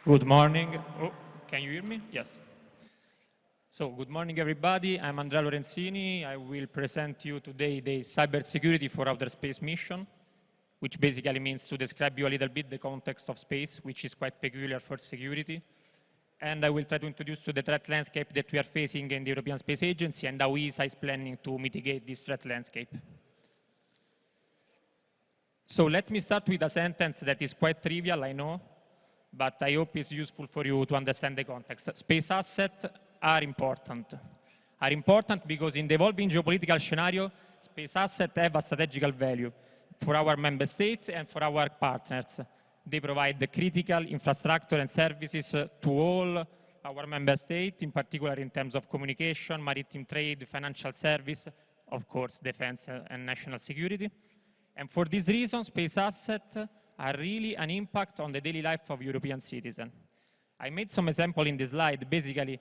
Good morning. Oh, can you hear me? Yes. So, good morning, everybody. I'm Andrea Lorenzini. I will present to you today the Cybersecurity for Outer Space mission, which basically means to describe you a little bit the context of space, which is quite peculiar for security. And I will try to introduce to the threat landscape that we are facing in the European Space Agency and how ESA is planning to mitigate this threat landscape. So let me start with a sentence that is quite trivial, I know, but I hope it's useful for you to understand the context. Space assets are important. Are important because in the evolving geopolitical scenario, space assets have a strategical value for our member states and for our partners. They provide the critical infrastructure and services to all our member states, in particular in terms of communication, maritime trade, financial service, of course, defense and national security. And for this reason, space assets are really an impact on the daily life of European citizens. I made some example in the slide. Basically,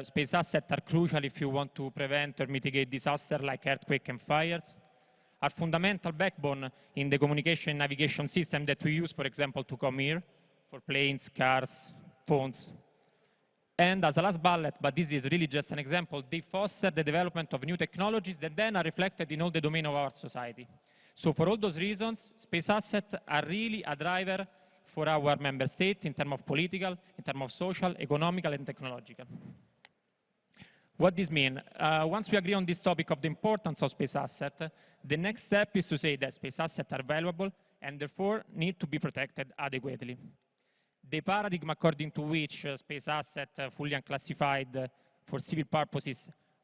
space assets are crucial if you want to prevent or mitigate disasters like earthquakes and fires, are fundamental backbone in the communication and navigation system that we use, for example, to come here, for planes, cars, phones. And as a last bullet, but this is really just an example, they foster the development of new technologies that then are reflected in all the domain of our society. So for all those reasons, space assets are really a driver for our member state in terms of political, in terms of social, economical, and technological. What this means? Once we agree on this topic of the importance of space assets, the next step is to say that space assets are valuable and therefore need to be protected adequately. The paradigm according to which space assets fully unclassified for civil purposes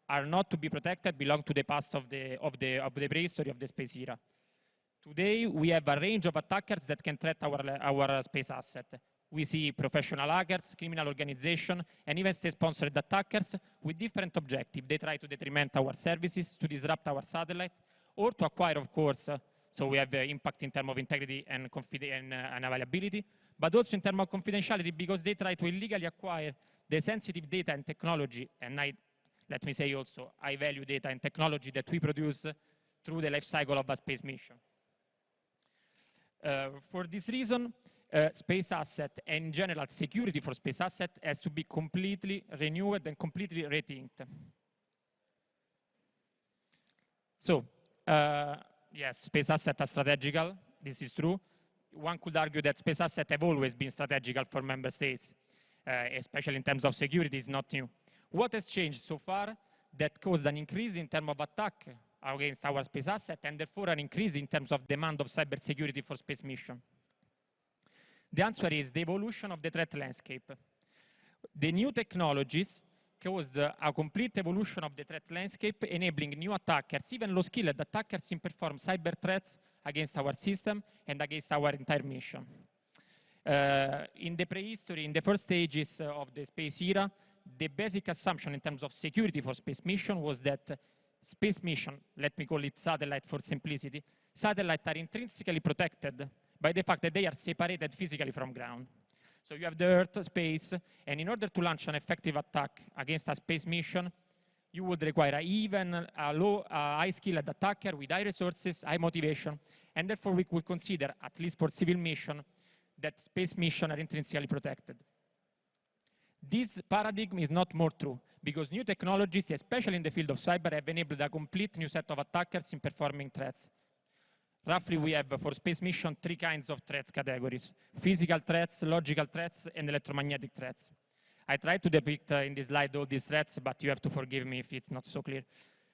are not to be protected belong to the past of the prehistory of the space era. Today, we have a range of attackers that can threat our space asset. We see professional hackers, criminal organizations, and even state-sponsored attackers with different objectives. They try to detriment our services, to disrupt our satellite, or to acquire, of course, so we have impact in terms of integrity and availability, but also in terms of confidentiality, because they try to illegally acquire the sensitive data and technology, and let me say also high-value data and technology that we produce through the life cycle of a space mission. For this reason, space asset and in general security for space asset has to be completely renewed and completely rethinked. So, yes, space assets are strategical. This is true. One could argue that space assets have always been strategical for member states, especially in terms of security. It's not new. What has changed so far that caused an increase in terms of attack against our space asset and therefore an increase in terms of demand of cybersecurity for space mission? The answer is the evolution of the threat landscape. The new technologies caused a complete evolution of the threat landscape, enabling new attackers, even low-skilled attackers, in perform cyber threats against our system and against our entire mission. In the prehistory, in the first stages of the space era, the basic assumption in terms of security for space mission was that space mission, let me call it satellite for simplicity, satellites are intrinsically protected by the fact that they are separated physically from ground. So you have the Earth, space, and in order to launch an effective attack against a space mission, you would require even a high-skilled attacker with high resources, high motivation, and therefore we could consider, at least for civil mission, that space missions are intrinsically protected. This paradigm is not more true, because new technologies, especially in the field of cyber, have enabled a complete new set of attackers in performing threats. Roughly, we have, for space mission, 3 kinds of threats categories: physical threats, logical threats, and electromagnetic threats. I tried to depict in this slide all these threats, but you have to forgive me if it's not so clear.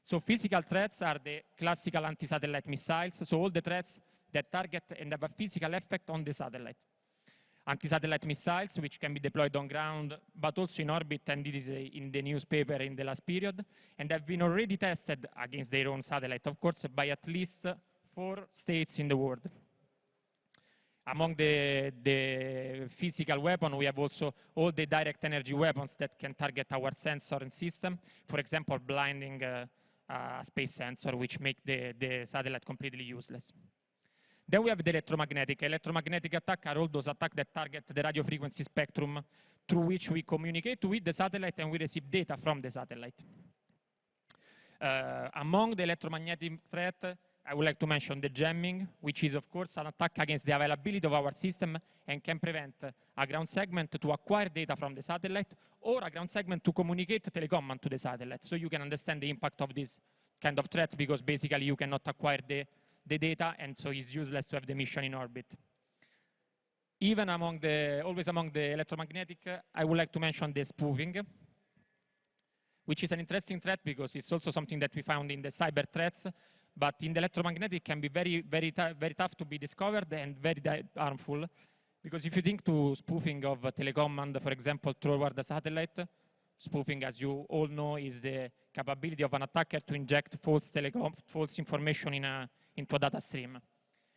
So physical threats are the classical anti-satellite missiles, so all the threats that target and have a physical effect on the satellite. Anti-satellite missiles, which can be deployed on ground, but also in orbit, and this is in the newspaper in the last period, and have been already tested against their own satellite, of course, by at least 4 states in the world. Among the physical weapons, we have also all the direct energy weapons that can target our sensor and system, for example, blinding a space sensor, which make the satellite completely useless. Then we have the electromagnetic. Electromagnetic attacks are all those attacks that target the radio frequency spectrum through which we communicate with the satellite and we receive data from the satellite. Among the electromagnetic threat, I would like to mention the jamming, which is, of course, an attack against the availability of our system and can prevent a ground segment to acquire data from the satellite or a ground segment to communicate telecommand to the satellite. So you can understand the impact of this kind of threat because basically you cannot acquire the data, and so it's useless to have the mission in orbit. Even always among the electromagnetic, I would like to mention the spoofing, which is an interesting threat because it's also something that we found in the cyber threats, but in the electromagnetic can be very tough to be discovered and very harmful. Because if you think to spoofing of telecommand, for example, toward the satellite, spoofing, as you all know, is the capability of an attacker to inject false information into a data stream.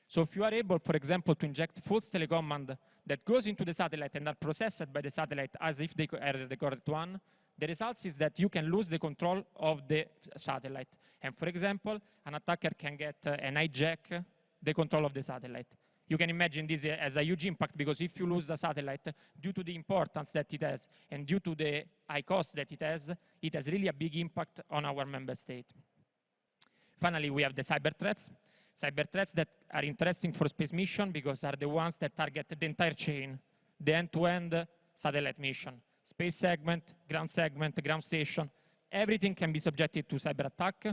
So if you are able, for example, to inject false telecommand that goes into the satellite and are processed by the satellite as if they are the correct one, the result is that you can lose the control of the satellite. And for example, an attacker can get and hijack the control of the satellite. You can imagine this as a huge impact because if you lose the satellite, due to the importance that it has and due to the high cost that it has really a big impact on our member state. Finally, we have the cyber threats. Cyber threats that are interesting for space mission because are the ones that target the entire chain, the end-to-end satellite mission. Space segment, ground station, everything can be subjected to cyber attack.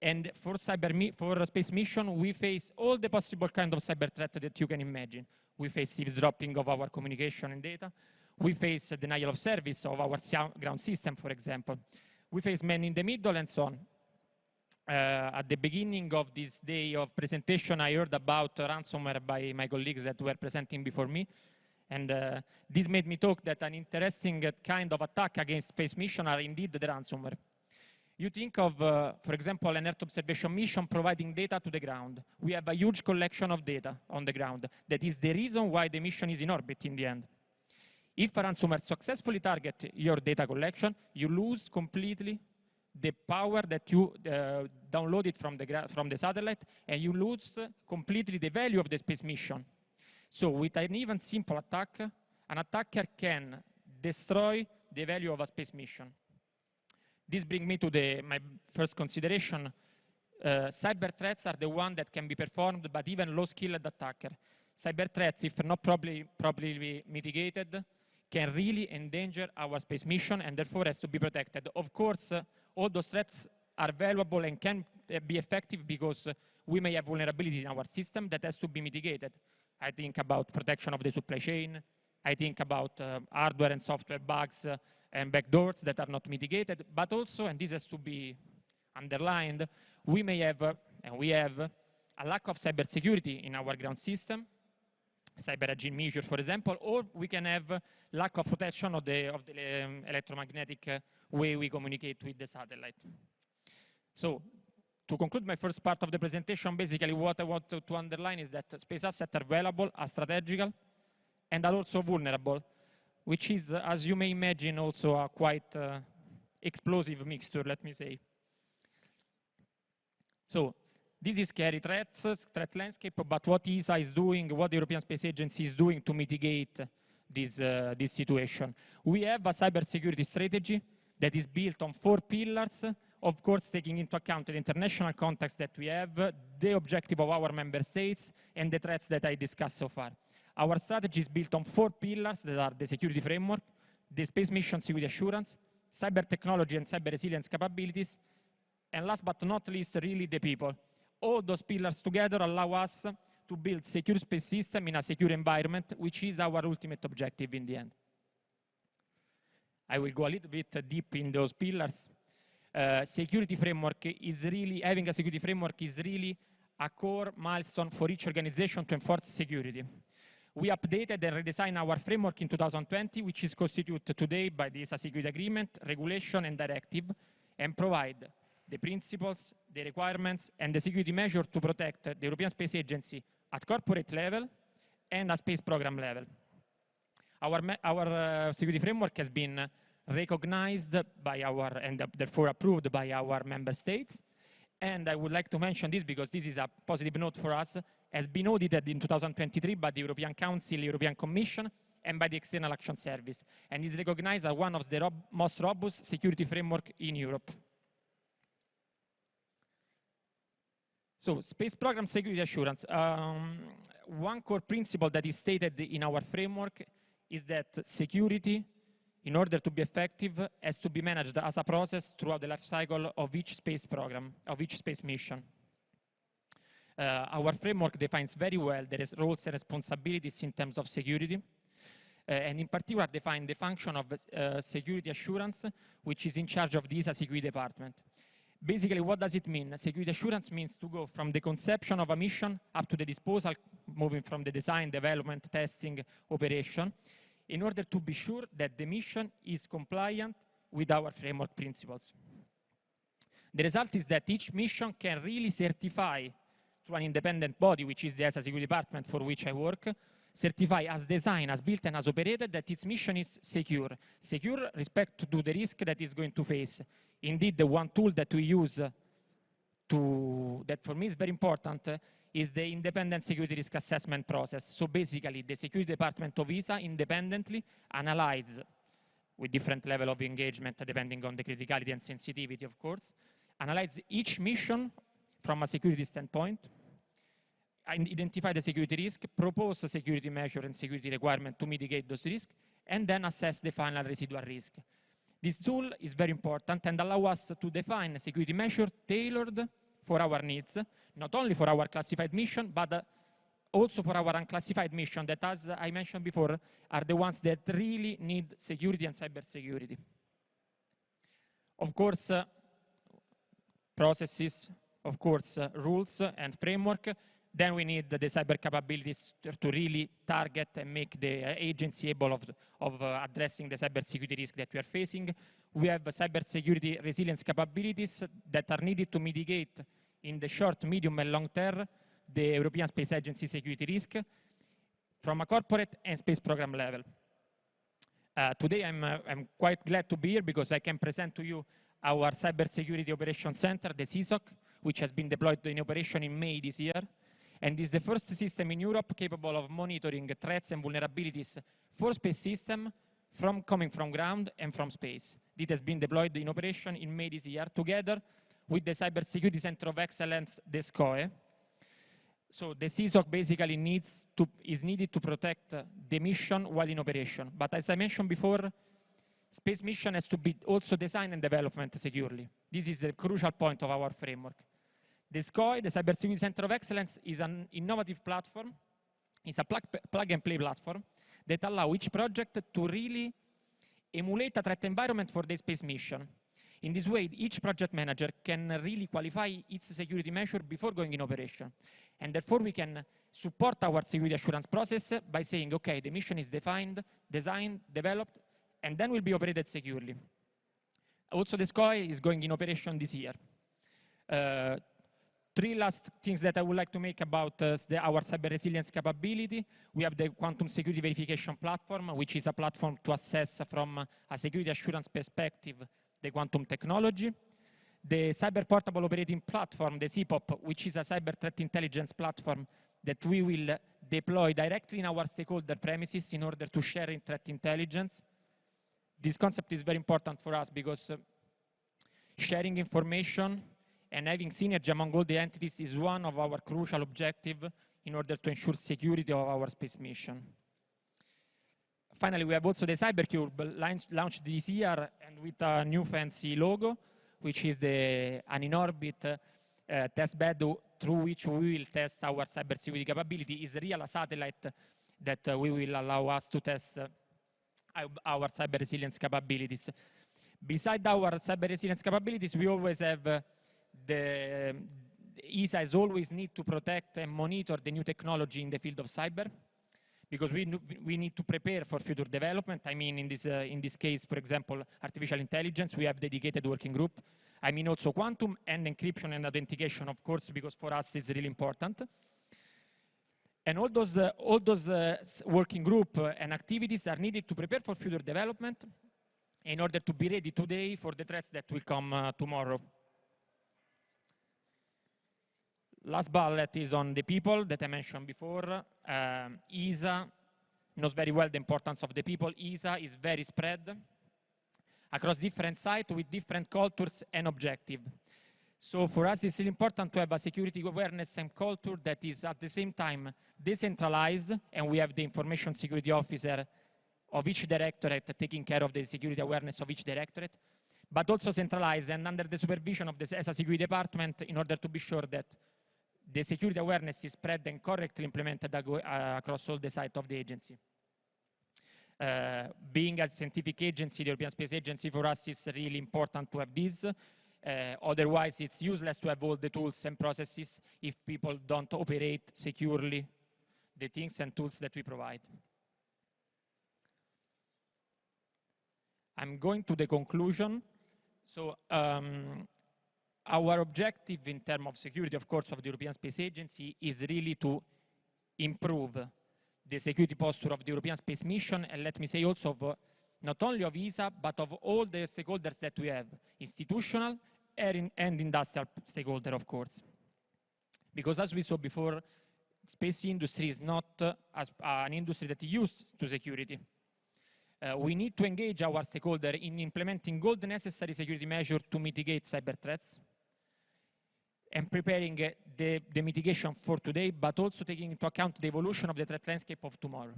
And for space mission, we face all the possible kind of cyber threat that you can imagine. We face eavesdropping of our communication and data. We face denial of service of our ground system, for example. We face man in the middle and so on. At the beginning of this day of presentation, I heard about ransomware by my colleagues that were presenting before me. And this made me talk that an interesting kind of attack against space mission are indeed the ransomware. You think of, for example, an Earth observation mission providing data to the ground. We have a huge collection of data on the ground. That is the reason why the mission is in orbit in the end. If a ransomware successfully targets your data collection, you lose completely the power that you downloaded from the satellite, and you lose completely the value of the space mission. So with an even simple attack, an attacker can destroy the value of a space mission. This brings me to my first consideration. Cyber threats are the ones that can be performed by even low-skilled attacker. Cyber threats, if not properly mitigated, can really endanger our space mission and therefore has to be protected. Of course, all those threats are valuable and can be effective because we may have vulnerability in our system that has to be mitigated. I think about protection of the supply chain. I think about hardware and software bugs and backdoors that are not mitigated. But also, and this has to be underlined, we may have, and we have, a lack of cybersecurity in our ground system, cyber hygiene measures, for example, or we can have lack of protection of the electromagnetic way we communicate with the satellite. So, to conclude my first part of the presentation, basically what I want to underline is that space assets are valuable, are strategical, and are also vulnerable, which is, as you may imagine, also a quite explosive mixture, let me say. So, this is scary threat landscape, but what ESA is doing, what the European Space Agency is doing to mitigate this situation. We have a cybersecurity strategy that is built on 4 pillars, of course taking into account the international context that we have, the objective of our member states, and the threats that I discussed so far. Our strategy is built on 4 pillars that are the security framework, the space mission security assurance, cyber technology and cyber resilience capabilities, and last but not least, really the people. All those pillars together allow us to build secure space system in a secure environment, which is our ultimate objective in the end. I will go a little bit deep in those pillars. Security framework is really, having a security framework is really a core milestone for each organization to enforce security. We updated and redesigned our framework in 2020, which is constituted today by the ESA Security Agreement, Regulation and Directive, and provide the principles, the requirements, and the security measures to protect the European Space Agency at corporate level and at space program level. Our security framework has been recognized by and therefore approved by our member states. And I would like to mention this because this is a positive note for us, has been audited in 2023 by the European Council, European Commission, and by the External Action Service, and is recognized as one of the most robust security framework in Europe. So, space program security assurance. One core principle that is stated in our framework is that security, in order to be effective, has to be managed as a process throughout the life cycle of each space program, of each space mission. Our framework defines very well the roles and responsibilities in terms of security, and in particular define the function of security assurance, which is in charge of the ESA security department. Basically, what does it mean? Security assurance means to go from the conception of a mission up to the disposal, moving from the design, development, testing, operation, in order to be sure that the mission is compliant with our framework principles. The result is that each mission can really certify to an independent body, which is the ESA security department for which I work, certify as designed, as built, and as operated that its mission is secure. Secure respect to the risk that it's going to face. Indeed, the one tool that we use that for me is very important is the independent security risk assessment process. So basically, the security department of ESA independently analyzes, with different level of engagement depending on the criticality and sensitivity, of course, analyze each mission from a security standpoint, identify the security risk, propose a security measure and security requirement to mitigate those risks, and then assess the final residual risk. This tool is very important and allows us to define a security measure tailored for our needs, not only for our classified mission, but also for our unclassified mission that, as I mentioned before, are the ones that really need security and cybersecurity. Of course, processes, of course, rules and framework. Then we need the cyber capabilities to really target and make the agency able of addressing the cybersecurity risk that we are facing. We have cybersecurity resilience capabilities that are needed to mitigate in the short, medium, and long term the European Space Agency security risk from a corporate and space program level. Today I'm quite glad to be here because I can present to you our Cybersecurity Operations Center, the CSOC, which has been deployed in operation in May this year, and is the first system in Europe capable of monitoring threats and vulnerabilities for space systems coming from ground and from space. It has been deployed in operation in May this year together with the Cybersecurity Center of Excellence, the SCOE. So the CSOC basically is needed to protect the mission while in operation. But as I mentioned before, space mission has to be also designed and developed securely. This is a crucial point of our framework. The SCOE, the Cybersecurity Center of Excellence, is an innovative platform. It's a plug-and-play platform that allows each project to really emulate a threat environment for the space mission. In this way, each project manager can really qualify its security measure before going in operation. And therefore, we can support our security assurance process by saying, okay, the mission is defined, designed, developed, and then will be operated securely. Also, the SCOE is going in operation this year. Three last things that I would like to make about our cyber resilience capability. We have the quantum security verification platform, which is a platform to assess from a security assurance perspective the quantum technology. The cyber portable operating platform, the CPOP, which is a cyber threat intelligence platform that we will deploy directly in our stakeholder premises in order to share in threat intelligence. This concept is very important for us because sharing information and having synergy among all the entities is one of our crucial objectives in order to ensure security of our space mission. Finally, we have also the CyberCube launched this year and with a new fancy logo, which is an in-orbit test bed through which we will test our cybersecurity capability. It's really a satellite that will allow us to test our cyber resilience capabilities. Besides our cyber resilience capabilities, we always have the ESA has always need to protect and monitor the new technology in the field of cyber, because we need to prepare for future development. I mean, in this case, for example, artificial intelligence, we have dedicated working group. I mean also quantum and encryption and authentication, of course, because for us it's really important. And all those working group and activities are needed to prepare for future development in order to be ready today for the threats that will come tomorrow. Last bullet is on the people that I mentioned before. ESA knows very well the importance of the people. ESA is very spread across different sites with different cultures and objectives. So for us, it's really important to have a security awareness and culture that is at the same time decentralized, and we have the information security officer of each directorate taking care of the security awareness of each directorate, but also centralized and under the supervision of the ESA security department in order to be sure that the security awareness is spread and correctly implemented across all the sites of the agency. Being a scientific agency, the European Space Agency, for us is really important to have this. Otherwise, it's useless to have all the tools and processes if people don't operate securely the things and tools that we provide. I'm going to the conclusion. So our objective in terms of security, of course, of the European Space Agency is really to improve the security posture of the European Space Mission, and let me say also of, not only of ESA, but of all the stakeholders that we have, institutional and industrial stakeholders, of course. Because as we saw before, space industry is not an industry that is used to security. We need to engage our stakeholders in implementing all the necessary security measures to mitigate cyber threats and preparing the mitigation for today, but also taking into account the evolution of the threat landscape of tomorrow.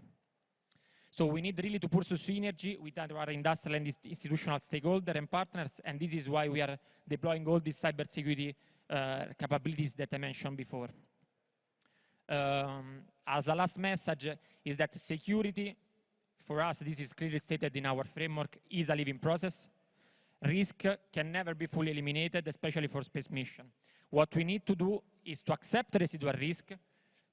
So we need really to pursue synergy with our industrial and institutional stakeholders and partners, and this is why we are deploying all these cybersecurity capabilities that I mentioned before. As a last message is that security, for us, this is clearly stated in our framework, is a living process. Risk can never be fully eliminated, especially for space mission. What we need to do is to accept residual risk,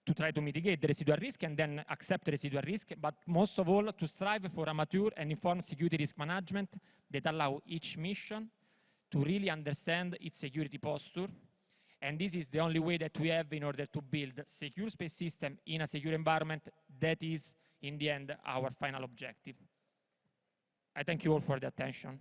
to try to mitigate the residual risk and then accept the residual risk, but most of all to strive for a mature and informed security risk management that allow each mission to really understand its security posture. And this is the only way that we have in order to build secure space system in a secure environment. That is, in the end, our final objective. I thank you all for the attention.